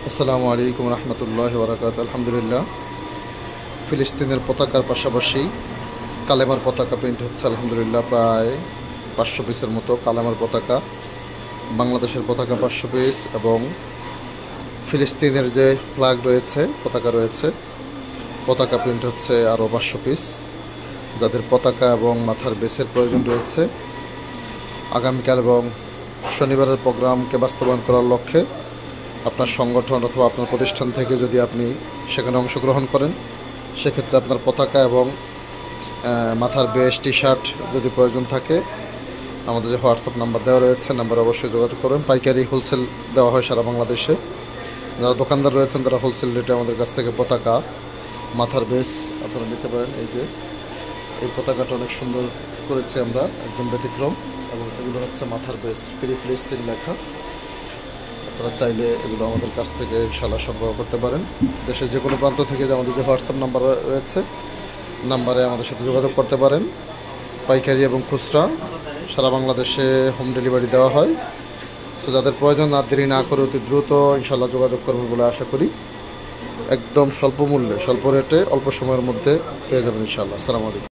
আসসালামু আলাইকুম রহমতুল্লাহি ওয়া বারাকাতুহু। আলহামদুলিল্লাহ, ফিলিস্তিনের পতাকার পাশাপাশি কালেমার পতাকা প্রিন্ট হচ্ছে আলহামদুলিল্লাহ প্রায় 500 পিসের মতো কালেমার পতাকা। বাংলাদেশের পতাকা 500 পিস এবং ফিলিস্তিনের যে ফ্ল্যাগ রয়েছে, পতাকা রয়েছে, পতাকা প্রিন্ট হচ্ছে আরও 500 পিস। যাদের পতাকা এবং মাথার বেসের প্রয়োজন রয়েছে, আগামীকাল এবং শনিবারের প্রোগ্রামকে বাস্তবায়ন করার লক্ষ্যে আপনার সংগঠন অথবা আপনার প্রতিষ্ঠান থেকে যদি আপনি সেখানে অংশগ্রহণ করেন, সেক্ষেত্রে আপনার পতাকা এবং মাথার বেস, টি শার্ট যদি প্রয়োজন থাকে, আমাদের যে হোয়াটসঅ্যাপ নাম্বার দেওয়া রয়েছে, নাম্বারে অবশ্যই যোগাযোগ করবেন। পাইকারি হোলসেল দেওয়া হয় সারা বাংলাদেশে। যারা দোকানদার রয়েছেন তারা হোলসেল রেটে আমাদের কাছ থেকে পতাকা, মাথার বেস আপনারা নিতে পারেন। এই যে এই পতাকাটা অনেক সুন্দর করেছি আমরা, একদম ব্যতিক্রম, এবং এগুলো হচ্ছে মাথার বেস, ফ্রি ফিলিস্তিন লেখা। আপনারা চাইলে এগুলো আমাদের কাছ থেকে ইনশাআল্লাহ সংগ্রহ করতে পারেন। দেশের যে কোনো প্রান্ত থেকে আমাদের যে হোয়াটসঅ্যাপ নাম্বার রয়েছে, নাম্বারে আমাদের সাথে যোগাযোগ করতে পারেন। পাইকারি এবং খুচরা সারা বাংলাদেশে হোম ডেলিভারি দেওয়া হয়। সো যাদের প্রয়োজন আর দেরি না করে অতি দ্রুত ইনশাআল্লাহ যোগাযোগ করবেন বলে আশা করি। একদম স্বল্প মূল্যে, স্বল্প রেটে, অল্প সময়ের মধ্যে পেয়ে যাবেন ইনশাআল্লাহ। আসসালামু আলাইকুম।